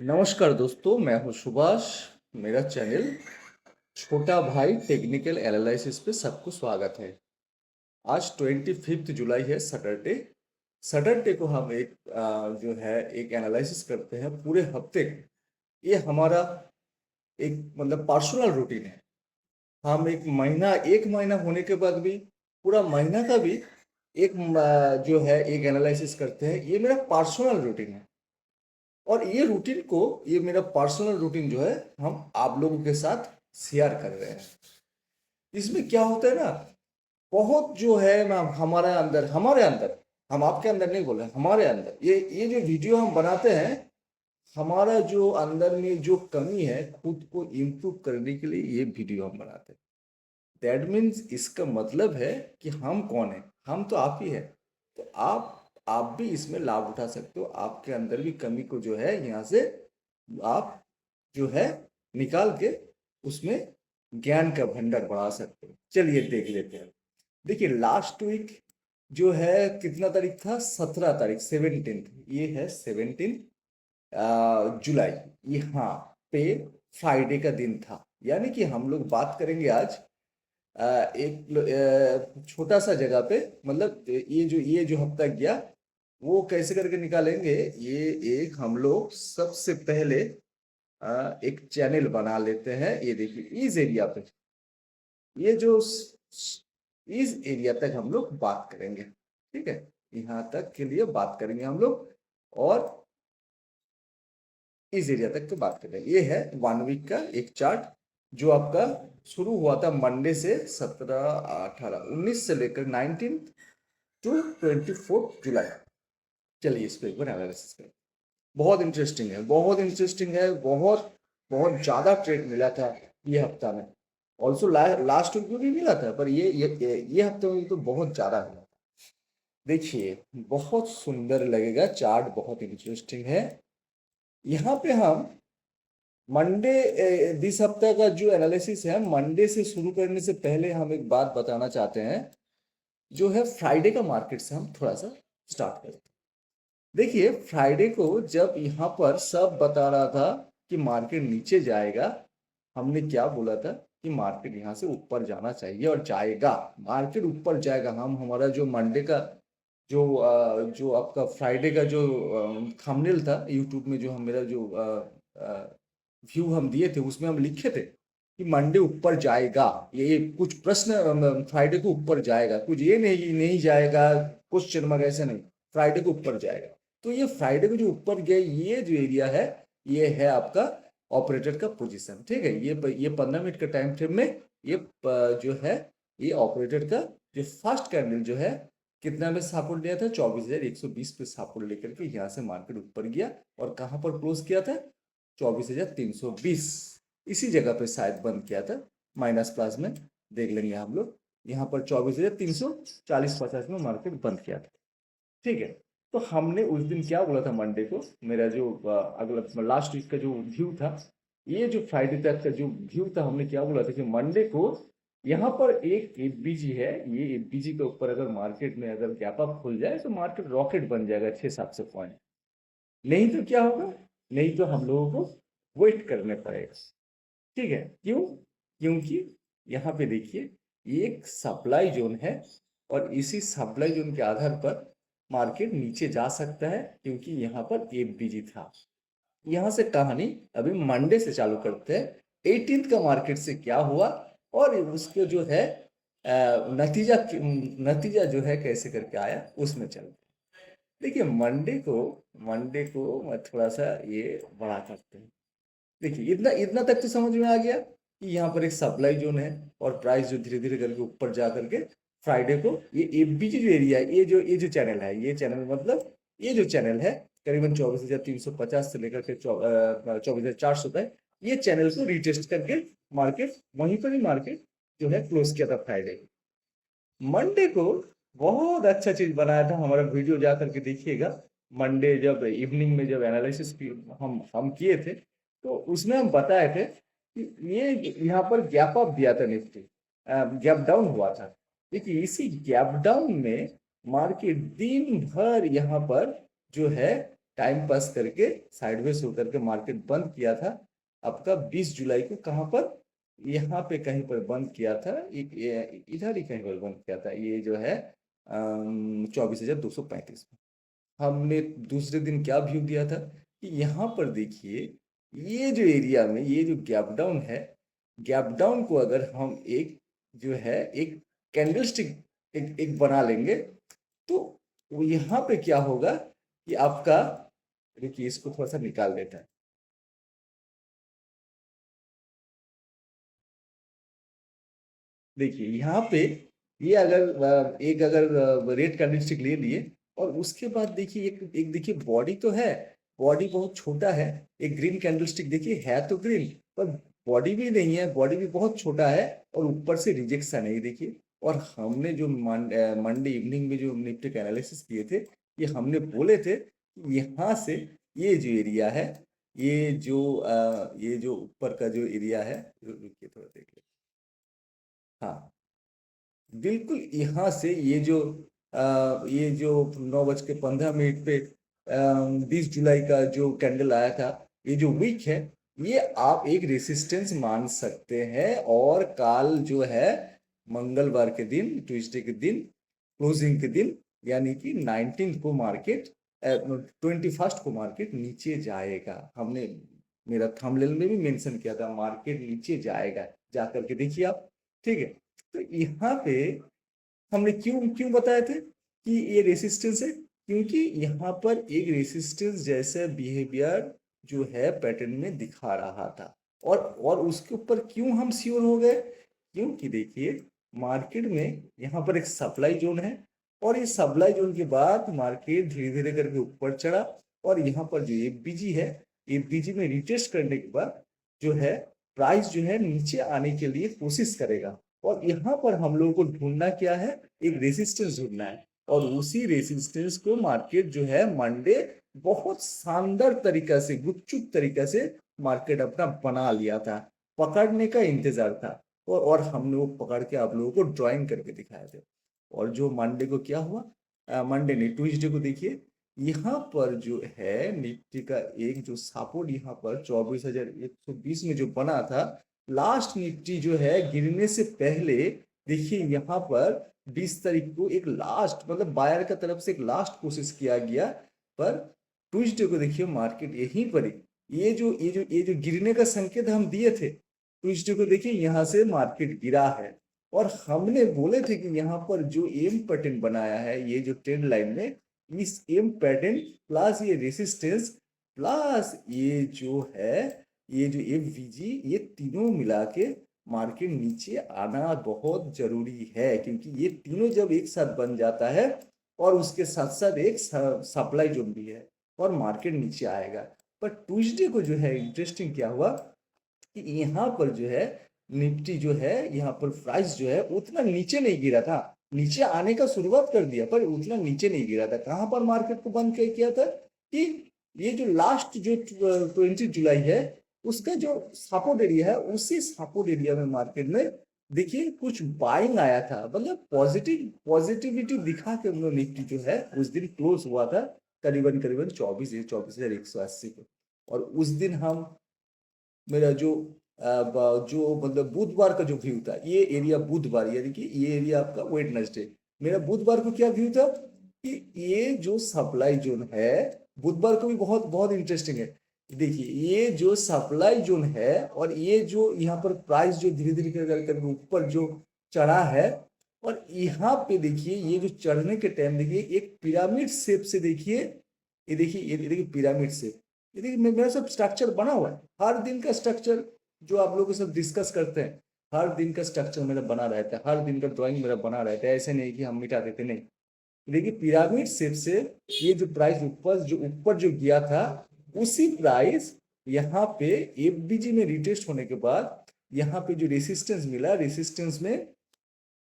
नमस्कार दोस्तों, मैं हूं सुभाष। मेरा चैनल छोटा भाई टेक्निकल एनालिसिस पे सबको स्वागत है। आज 25 जुलाई है, सैटरडे। सैटरडे को हम एक जो है एक एनालिसिस करते हैं पूरे हफ्ते का। ये हमारा एक मतलब पर्सनल रूटीन है। हम एक महीना होने के बाद भी पूरा महीना का भी जो है एक एनालिसिस करते हैं। ये मेरा पर्सनल रूटीन है और ये मेरा पर्सनल रूटीन जो है हम आप लोगों के साथ शेयर कर रहे हैं। इसमें क्या होता है ना, बहुत जो है ना हमारे अंदर, हम आपके अंदर नहीं बोल रहे, हमारे अंदर ये जो वीडियो हम बनाते हैं, हमारा जो अंदर में जो कमी है खुद को इम्प्रूव करने के लिए ये वीडियो हम बनाते हैं। दैट मीन्स इसका मतलब है कि हम कौन है, हम तो आप ही है। तो आप भी इसमें लाभ उठा सकते हो। आपके अंदर भी कमी को जो है यहाँ से आप जो है निकाल के उसमें ज्ञान का भंडार बढ़ा सकते हो। चलिए देख लेते हैं। देखिए, लास्ट वीक जो है कितना तारीख था, 17 तारीख, 17। ये है 17 जुलाई। यहाँ पे फ्राइडे का दिन था। यानी कि हम लोग बात करेंगे आज छोटा सा जगह पे, मतलब ये जो हफ्ता गया वो कैसे करके निकालेंगे। ये एक हम लोग सबसे पहले एक चैनल बना लेते हैं। ये देखिए, इस एरिया पे, ये जो इस एरिया तक हम लोग बात करेंगे। ठीक है, यहाँ तक के लिए बात करेंगे हम लोग। और इस एरिया तक तो बात करेंगे। ये है 1 वीक का एक चार्ट जो आपका शुरू हुआ था मंडे से, 17 18 19 से लेकर 19 टू 24 जुलाई। चलिए इस पे एक बार एनालिसिस करें। बहुत इंटरेस्टिंग है, बहुत इंटरेस्टिंग है। बहुत बहुत ज्यादा ट्रेड मिला था ये हफ्ता में। ऑल्सो लास्ट वीक में भी मिला था, पर ये हफ्ते में तो बहुत ज्यादा मिला। देखिए, बहुत सुंदर लगेगा चार्ट, बहुत इंटरेस्टिंग है। यहाँ पे हम मंडे दिस हफ्ते का जो एनालिसिस है, मंडे से शुरू करने से पहले हम एक बात बताना चाहते हैं। जो है फ्राइडे का मार्केट से हम थोड़ा सा स्टार्ट करते हैं। देखिए, फ्राइडे को जब यहाँ पर सब बता रहा था कि मार्केट नीचे जाएगा, हमने क्या बोला था कि मार्केट यहाँ से ऊपर जाना चाहिए और जाएगा। मार्केट ऊपर जाएगा। हम हमारा जो मंडे का जो आपका फ्राइडे का जो थंबनेल था यूट्यूब में, जो हम मेरा जो व्यू हम दिए थे, उसमें हम लिखे थे कि मंडे ऊपर जाएगा। ये कुछ प्रश्न, फ्राइडे को ऊपर जाएगा, कुछ ये नहीं नहीं जाएगा, क्वेश्चन मार्क ऐसे नहीं, फ्राइडे को ऊपर जाएगा। तो ये फ्राइडे को जो ऊपर गया, ये जो एरिया है, ये है आपका ऑपरेटर का पोजीशन। ठीक है, ये 15 मिनट का टाइम फ्रेम में ये जो है ये ऑपरेटर का जो फर्स्ट कैंडल जो है कितना में सपोर्ट लिया था, 24,120 पे सपोर्ट लेकर के यहाँ से मार्केट ऊपर गया। और कहाँ पर क्लोज किया था, 24,320। इसी जगह पे शायद बंद किया था, माइनस प्लस में देख लेंगे हम लोग। यहाँ पर 24,340-50 में मार्केट बंद किया था। ठीक है, तो हमने उस दिन क्या बोला था मंडे को, मेरा जो अगला लास्ट वीक का जो व्यू था, ये जो फ्राइडे तक का जो व्यू था, हमने क्या बोला था कि मंडे को यहाँ पर एक एफबीजी है, ये एफबीजी के ऊपर अगर मार्केट में अगर गैप अप खुल जाए तो मार्केट रॉकेट बन जाएगा 600-700 पॉइंट। नहीं तो क्या होगा, नहीं तो हम लोगों को वेट करने पड़ेगा। ठीक है, क्यों? क्योंकि यहाँ पे देखिए, एक सप्लाई जोन है और इसी सप्लाई जोन के आधार पर मार्केट नीचे जा सकता है, क्योंकि यहाँ पर एफबीजी था। यहाँ से कहानी अभी मंडे से चालू करते हैं। 18 का मार्केट से क्या हुआ और उसके जो है नतीजा जो है कैसे करके आया, उसमें चलते हैं। देखिए, मंडे को मैं थोड़ा सा ये बड़ा करते हैं। देखिए, इतना इतना तक तो समझ में आ गया कि यहाँ पर एक सप्लाई जोन है और प्राइस जो धीरे धीरे करके ऊपर जा करके फ्राइडे को ये एफबीजी जो एरिया है, ये जो चैनल है, ये चैनल मतलब ये जो चैनल है करीबन 24,350 से लेकर के 24,400 तक, ये चैनल को रिटेस्ट करके मार्केट वहीं पर ही मार्केट जो है क्लोज किया था फ्राइडे। मंडे को बहुत अच्छा चीज बनाया था हमारा, वीडियो जा करके देखिएगा। मंडे जब इवनिंग में जब एनालिसिस हम किए थे, तो उसमें हम बताए थे कि ये यहाँ पर गैप अप दिया था निफ्टी, गैप डाउन हुआ था। देखिए, इसी गैप डाउन में मार्केट दिन भर यहाँ पर जो है टाइम पास करके साइडवेज होकर के मार्केट बंद किया था आपका 20 जुलाई को। कहाँ पर? यहाँ पे कहीं पर बंद किया था, इधर ही कहीं पर बंद किया था, ये जो है 24,235 में। हमने दूसरे दिन क्या व्यू दिया था कि यहाँ पर देखिए, ये जो एरिया में ये जो गैप डाउन है, गैप डाउन को अगर हम एक जो है एक कैंडलस्टिक एक बना लेंगे, तो वो यहाँ पे क्या होगा कि आपका, देखिए इसको थोड़ा सा निकाल देता है। देखिए यहाँ पे ये अगर एक अगर रेड कैंडलस्टिक ले लिए, और उसके बाद देखिए एक एक देखिए बॉडी तो है, बॉडी बहुत छोटा है। एक ग्रीन कैंडलस्टिक देखिए है तो ग्रीन, पर बॉडी भी नहीं है, बॉडी भी बहुत छोटा है, और ऊपर से रिजेक्शन है ये देखिए। और हमने जो मंडे इवनिंग में जो निफ्टी का एनालिसिस किए थे, ये हमने बोले थे कि यहाँ से ये जो एरिया है, ये जो ऊपर का जो एरिया है, रुकिए थोड़ा देख ले। हाँ, बिल्कुल यहाँ से ये जो 9:15 पे 20 जुलाई का जो कैंडल आया था, ये जो वीक है, ये आप एक रेसिस्टेंस मान सकते हैं। और काल जो है मंगलवार के दिन, ट्यूसडे के दिन, क्लोजिंग के दिन, यानी कि 19 को मार्केट 21 को मार्केट नीचे जाएगा। हमने मेरा थंबनेल में भी मेंशन किया था, मार्केट नीचे जाएगा, जा करके देखिए आप। ठीक है, तो यहाँ पे हमने क्यों क्यों बताए थे कि ये रेसिस्टेंस है? क्योंकि यहाँ पर एक रेसिस्टेंस जैसा बिहेवियर जो है पैटर्न में दिखा रहा था। और उसके ऊपर क्यों हम श्योर हो गए? क्योंकि देखिए मार्केट में यहाँ पर एक सप्लाई जोन है, और इस सप्लाई जोन के बाद मार्केट धीरे धीरे करके ऊपर चढ़ा, और यहाँ पर जो एफबीजी है, एफबीजी में रिटेस्ट करने के बाद जो है प्राइस जो है नीचे आने के लिए कोशिश करेगा। और यहाँ पर हम लोगों को ढूंढना क्या है? एक रेसिस्टेंस ढूंढना है। और उसी रेसिस्टेंस को मार्केट जो है मंडे बहुत शानदार तरीका से, गुपचुप तरीका से मार्केट अपना बना लिया था। पकड़ने का इंतजार था, और हमने वो पकड़ के आप लोगों को ड्राइंग करके दिखाए थे। और जो मंडे को क्या हुआ, मंडे नहीं, ट्यूसडे को देखिए, यहाँ पर जो है निफ्टी का एक जो सपोर्ट यहाँ पर 24,120 में जो बना था, लास्ट निफ्टी जो है गिरने से पहले, देखिए यहाँ पर 20 तारीख को एक लास्ट, मतलब बायर का तरफ से एक लास्ट कोशिश किया गया, पर ट्यूसडे को देखिए मार्केट यहीं पर ही, ये जो गिरने का संकेत हम दिए थे, ट्यूसडे को देखिए यहाँ से मार्केट गिरा है। और हमने बोले थे कि यहाँ पर जो एम पैटर्न बनाया है, ये जो ट्रेंड लाइन में, इस एम पैटर्न प्लस ये रेसिस्टेंस प्लस ये जो एफवीजी, ये तीनों मिला के मार्केट नीचे आना बहुत जरूरी है। क्योंकि ये तीनों जब एक साथ बन जाता है, और उसके साथ साथ एक सप्लाई जोन भी है, और मार्केट नीचे आएगा। पर ट्यूसडे को जो है इंटरेस्टिंग क्या हुआ कि यहाँ पर जो है निफ्टी जो है, यहाँ पर प्राइस जो है उतना नीचे नहीं गिरा था। नीचे आने का शुरुआत कर दिया, पर उतना नीचे नहीं गिरा था। कहाँ पर मार्केट को बंद किया था कि ये जो लास्ट जो 20 जुलाई है, उसका जो सपोर्ट एरिया है, उसी सपोर्ट एरिया में मार्केट में देखिए कुछ बाइंग आया था, मतलब पॉजिटिविटी दिखा के हम लोग निफ्टी जो है उस दिन क्लोज हुआ था करीबन करीबन 24,180 को। और उस दिन हम, मेरा जो मतलब बुधवार का जो व्यू था, ये एरिया बुधवार, यानी कि ये एरिया आपका वेडनेसडे, मेरा बुधवार को क्या व्यू था कि ये जो सप्लाई जोन है, बुधवार को भी बहुत बहुत इंटरेस्टिंग है। देखिए ये जो सप्लाई जोन है, और ये जो यहाँ पर प्राइस जो धीरे धीरे कर ऊपर जो चढ़ा है, और यहाँ पे देखिए ये जो चढ़ने के टाइम देखिए एक पिरामिड शेप से, देखिए ये देखिए पिरामिड शेप, ये देखिए मेरा सब स्ट्रक्चर बना हुआ है। हर दिन का स्ट्रक्चर जो आप लोगों के साथ डिस्कस करते हैं, हर दिन का स्ट्रक्चर मेरा बना रहता है, हर दिन का ड्राइंग मेरा बना रहता है। ऐसे नहीं कि हम मिटा देते, नहीं। देखिए पिरामिड शेप से ये जो प्राइस ऊपर जो गया था, उसी प्राइस यहाँ पे एफबीजी में रिटेस्ट होने के बाद यहाँ पे जो रेसिस्टेंस मिला, रेसिस्टेंस में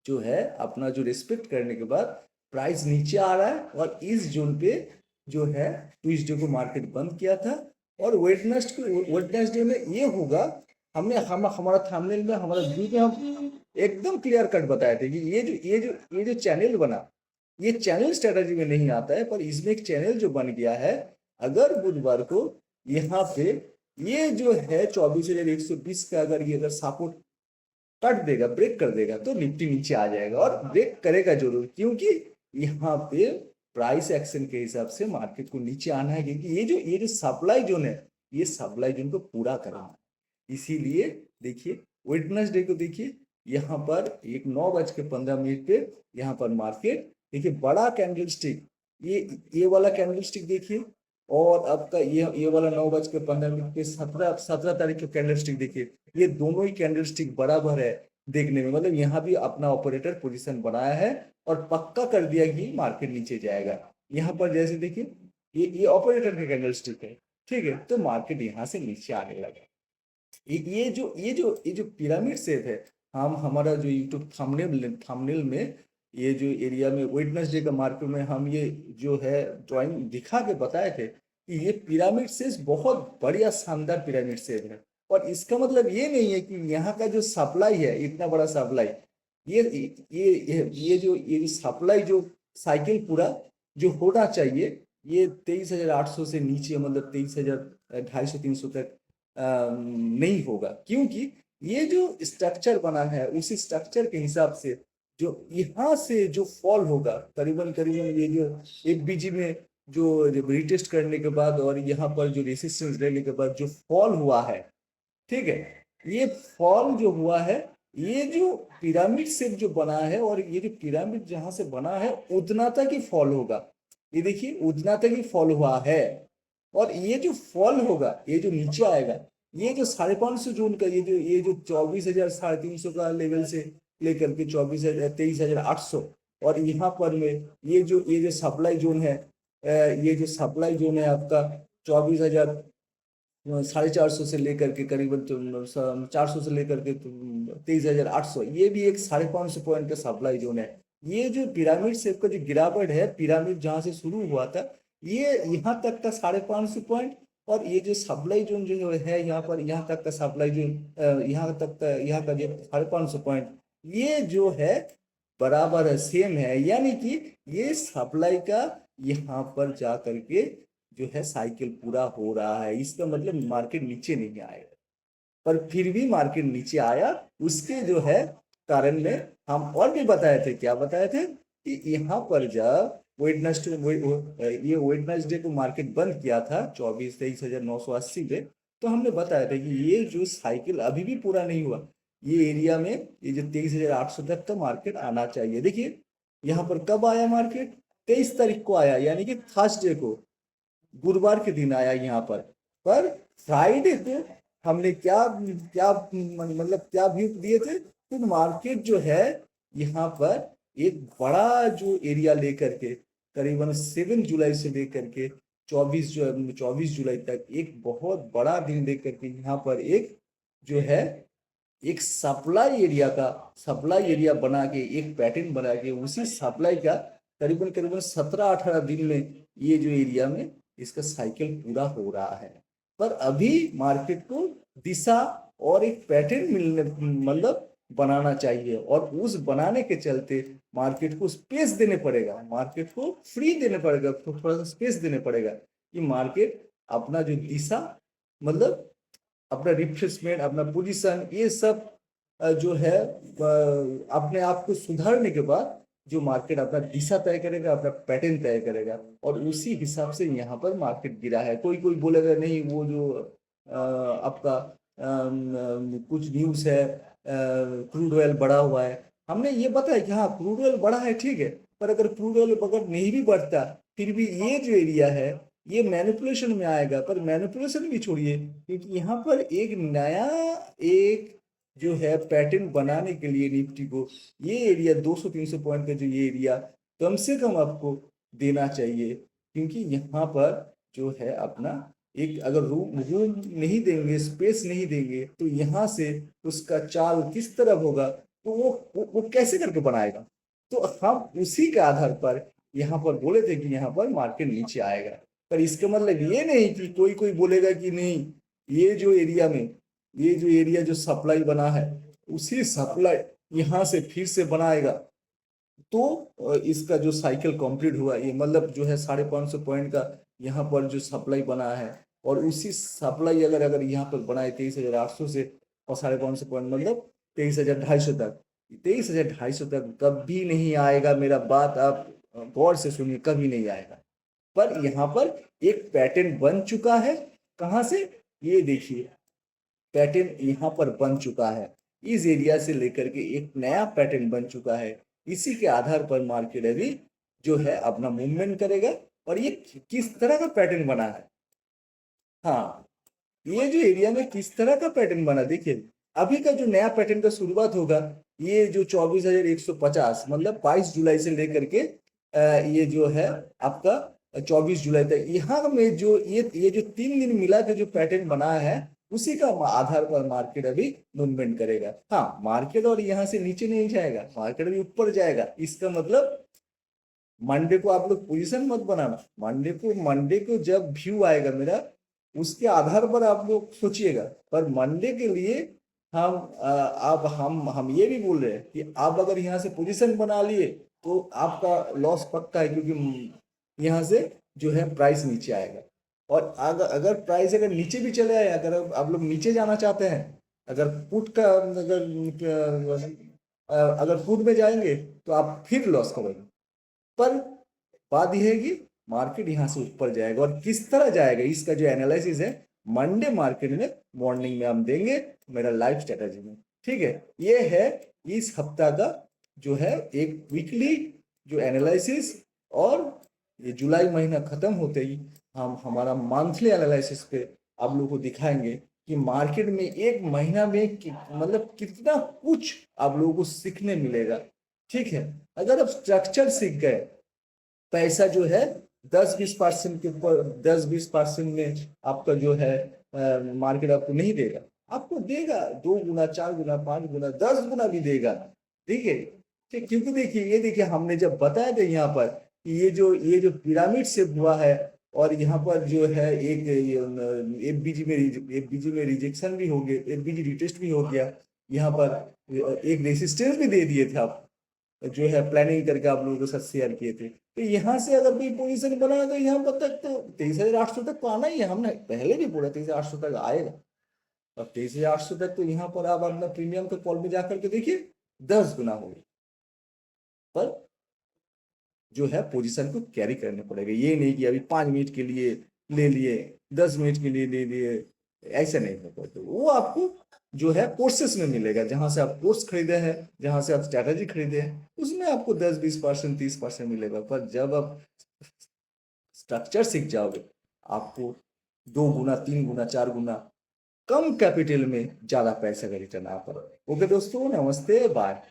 जो है अपना जो रिस्पेक्ट करने के बाद प्राइस नीचे आ रहा है। और इस जोन पे जो है ट्यूसडे को मार्केट बंद किया था। और वेडनेसडे में ये होगा, हमारा थंबनेल में, हमारा व्यू में हम एकदम क्लियर कट बताए थे कि ये जो चैनल बना, ये चैनल स्ट्रेटजी में नहीं आता है, पर इसमें एक चैनल जो बन गया है, अगर बुधवार को यहाँ पे ये जो है 24,120 का अगर ये अगर सपोर्ट कट देगा, ब्रेक कर देगा, तो निफ्टी नीचे आ जाएगा और ब्रेक करेगा जरूर, क्योंकि यहाँ पे प्राइस एक्शन के हिसाब से मार्केट को नीचे आना है, क्योंकि ये जो सप्लाई जोन है, ये सप्लाई जोन को पूरा करना है। इसीलिए देखिए वेडनेसडे को देखिए, यहाँ पर एक 9:15 पे यहाँ पर मार्केट देखिए बड़ा कैंडल स्टिक, ये वाला कैंडल स्टिक देखिए, और आपका ये वाला 9:15 पे 17 तारीख का कैंडल स्टिक देखिए, ये दोनों ही कैंडल स्टिक बराबर है देखने में, मतलब यहाँ भी अपना ऑपरेटर पोजीशन बनाया है और पक्का कर दिया कि मार्केट नीचे जाएगा। यहाँ पर जैसे देखिए ये ऑपरेटर का कैंडल स्टिक है, ठीक है, तो मार्केट यहाँ से नीचे आने लगा। ये जो पिरामिड शेप है, हम हमारा जो यूट्यूब थंबनेल में ये जो एरिया में वेडनेसडे का मार्केट में हम ये जो है ड्राइंग दिखा के बताए थे कि ये पिरामिड शेप बहुत बढ़िया शानदार पिरामिड शेप है, और इसका मतलब ये नहीं है कि यहाँ का जो सप्लाई है इतना बड़ा सप्लाई, ये जो सप्लाई जो साइकिल पूरा जो होना चाहिए, ये 23,800 से नीचे, मतलब 23,250-300 तक नहीं होगा, क्योंकि ये जो स्ट्रक्चर बना है उसी स्ट्रक्चर के हिसाब से जो यहाँ से जो फॉल होगा करीबन करीबन ये जो एफबीजी में जो रिटेस्ट करने के बाद और यहाँ पर जो रेसिस्टेंस लेने के बाद जो फॉल हुआ है, ठीक है, ये फॉल जो हुआ है, ये जो पिरामिड शेप जो बना है, और ये जो पिरामिड जहां से बना है उतना तक ही फॉल होगा, ये देखिए उतना तक ही फॉल हुआ है, और ये जो फॉल होगा, ये जो नीचे आएगा, ये जो 550 जोन का ये जो 24,350 का लेवल से लेकर के 23,800, और यहाँ पर में ये जो सप्लाई जोन है, ये जो सप्लाई जोन है आपका 24,000 450 से लेकर के करीबन 400 से लेकर के 23,800, ये भी एक 550 पॉइंट का सप्लाई जोन है। ये जो पिरामिड शेप का जो गिरावट है, पिरामिड जहां से शुरू हुआ था, ये यहाँ तक का 550 पॉइंट, और ये जो सप्लाई जोन जो है यहाँ पर, यहाँ तक का सप्लाई जोन, यहाँ तक का यहाँ का जो 550 पॉइंट, ये जो है बराबर है, सेम है, यानी कि ये सप्लाई का यहाँ पर जा करके जो है साइकिल पूरा हो रहा है, इसका मतलब मार्केट नीचे नहीं आएगा, पर फिर भी मार्केट नीचे आया, उसके जो है कारण में हम और भी बताए थे, क्या बताए थे कि यहाँ पर जब वेडनेसडे को मार्केट बंद किया था 23,980 पे, तो हमने बताया था कि ये जो साइकिल अभी भी पूरा नहीं हुआ, ये एरिया में ये जो 23,800 तक का मार्केट आना चाहिए। देखिए यहाँ पर कब आया मार्केट, 23 तारीख को आया, यानी कि थर्सडे को, गुरुवार के दिन आया यहाँ पर फ्राइडे को हमने क्या क्या मतलब क्या व्यू दिए थे, तो मार्केट जो है यहाँ पर एक बड़ा जो एरिया लेकर के करीबन 7 जुलाई से लेकर के 24 जुलाई तक एक बहुत बड़ा दिन लेकर के यहाँ पर एक जो है एक सप्लाई एरिया बना के, एक पैटर्न बना के, उसी सप्लाई का करीबन करीबन 17-18 दिन में ये जो एरिया में इसका साइकिल पूरा हो रहा है, पर अभी मार्केट को दिशा और एक पैटर्न मिलने मतलब बनाना चाहिए, और उस बनाने के चलते मार्केट को स्पेस देने पड़ेगा, मार्केट को फ्री देने पड़ेगा, थोड़ा सा स्पेस देने पड़ेगा कि मार्केट अपना जो दिशा मतलब अपना रिफ्रेशमेंट, अपना पोजीशन, ये सब जो है अपने आप को सुधारने के बाद जो मार्केट अपना दिशा तय करेगा, अपना पैटर्न तय करेगा, और उसी हिसाब से यहाँ पर मार्केट गिरा है। कोई कोई बोलेगा नहीं वो जो आपका कुछ न्यूज़ है, क्रूड ऑयल बढ़ा हुआ है, हमने ये बताया कि हाँ क्रूड ऑयल बढ़ा है, ठीक है, पर अगर क्रूड ऑयल अगर नहीं भी बढ़ता फिर भी ये जो एरिया है ये मैनिपुलेशन में आएगा, पर मैनिपुलेशन भी छोड़िए, क्योंकि यहाँ पर एक नया एक जो है पैटर्न बनाने के लिए निफ्टी को ये एरिया 200-300 पॉइंट का जो ये एरिया कम से कम आपको देना चाहिए, क्योंकि यहाँ पर जो है अपना एक अगर रूम रूम नहीं देंगे, स्पेस नहीं देंगे, तो यहाँ से उसका चाल किस तरह होगा, तो वो कैसे करके बनाएगा, तो हम उसी के आधार पर यहाँ पर बोले थे कि यहाँ पर मार्केट नीचे आएगा, पर इसका मतलब ये नहीं कि कोई कोई बोलेगा कि नहीं ये जो एरिया में ये जो एरिया जो सप्लाई बना है उसी सप्लाई यहाँ से फिर से बनाएगा, तो इसका जो साइकिल कंप्लीट हुआ, ये मतलब जो है 550 पॉइंट का यहाँ पर जो सप्लाई बना है, और उसी सप्लाई अगर अगर यहाँ पर बनाए 23,800 से और 550 पॉइंट, मतलब 23,250 तक, 23,250 तक कभी नहीं आएगा। मेरा बात आप गौर से सुनिए, कभी नहीं आएगा। पर यहाँ पर एक पैटर्न बन चुका है। कहाँ से? ये देखिए, पैटर्न यहाँ पर बन चुका है। इस एरिया से लेकर के एक नया पैटर्न बन चुका है। इसी के आधार पर मार्केट अभी जो है अपना मूवमेंट करेगा। और ये किस तरह का पैटर्न बना है, हाँ, ये जो एरिया में किस तरह का पैटर्न बना, देखिए अभी का जो नया पैटर्न का शुरुआत होगा, ये जो 24,150, मतलब 22 जुलाई से लेकर के ये जो है आपका 24 जुलाई तक, यहाँ में जो ये जो 3 दिन मिला के जो पैटर्न बना है, उसी का आधार पर मार्केट अभी मूवमेंट करेगा। हाँ, मार्केट और यहाँ से नीचे नहीं जाएगा, मार्केट अभी ऊपर जाएगा। इसका मतलब मंडे को आप लोग पोजीशन मत बनाना। मंडे को जब व्यू आएगा मेरा, उसके आधार पर आप लोग सोचिएगा। पर मंडे के लिए हम अब हम ये भी बोल रहे हैं कि आप अगर यहाँ से पोजीशन बना लिए तो आपका लॉस पक्का है, क्योंकि यहाँ से जो है प्राइस नीचे आएगा। और अगर अगर प्राइस अगर नीचे भी चले आए, अगर आप लोग नीचे जाना चाहते हैं, अगर पुट का अगर पुट में जाएंगे तो आप फिर लॉस करोगे। पर बात यह है कि मार्केट यहाँ से ऊपर जाएगा, और किस तरह जाएगा इसका जो एनालिसिस है मंडे मार्केट में मॉर्निंग में हम देंगे मेरा लाइव स्ट्रेटेजी में। ठीक है, ये है इस हफ्ता का जो है एक वीकली जो एनालिसिस। और ये जुलाई महीना खत्म होते ही हम हमारा मंथली एनालिसिस पे आप लोगों को दिखाएंगे कि मार्केट में एक महीना में मतलब कितना कुछ आप लोगों को सीखने मिलेगा। ठीक है, अगर आप स्ट्रक्चर सीख गए, पैसा जो है 10-20% के ऊपर, 10-20% में आपका जो है मार्केट आपको नहीं देगा, आपको देगा 2 गुना, 4 गुना, 5 गुना, 10 गुना भी देगा। ठीक है, ठीक, क्योंकि देखिए, ये देखिए हमने जब बताया था यहाँ पर कि ये जो पिरामिड शेप हुआ है, और यहाँ पर जो है एक एफबीजी में रिजेक्शन भी हो गया, एफबीजी रिटेस्ट भी हो गया, यहाँ पर एक रेसिस्टेंस भी दे दिए थे आप, जो है प्लानिंग करके आप लोगों के साथ शेयर किए थे। तो यहाँ से अगर कोई पोजीशन बना तो यहाँ पर तक तो 23,800 तक तो आना ही है। हमने पहले भी बोला 23,800 तक आएगा। अब 23,800 तक तो यहाँ पर आप अपना प्रीमियम के कॉल में जाकर के देखिए 10 गुना होगी। पर जो है पोजीशन को कैरी करने पड़ेगा, ये नहीं कि अभी 5 मिनट के लिए ले लिए, 10 मिनट के लिए ले लिए, ऐसा नहीं होगा। तो वो आपको जो है कोर्सेस में मिलेगा, जहां से आप कोर्स खरीदे हैं, जहां से आप स्ट्रैटेजी खरीदे हैं, उसमें आपको 10-20%, 30% मिलेगा। पर जब आप स्ट्रक्चर सीख जाओगे, आपको 2 गुना, 3 गुना, 4 गुना कम कैपिटल में ज्यादा पैसा का रिटर्न आ पाएगा। ओके दोस्तों, नमस्ते, बाय।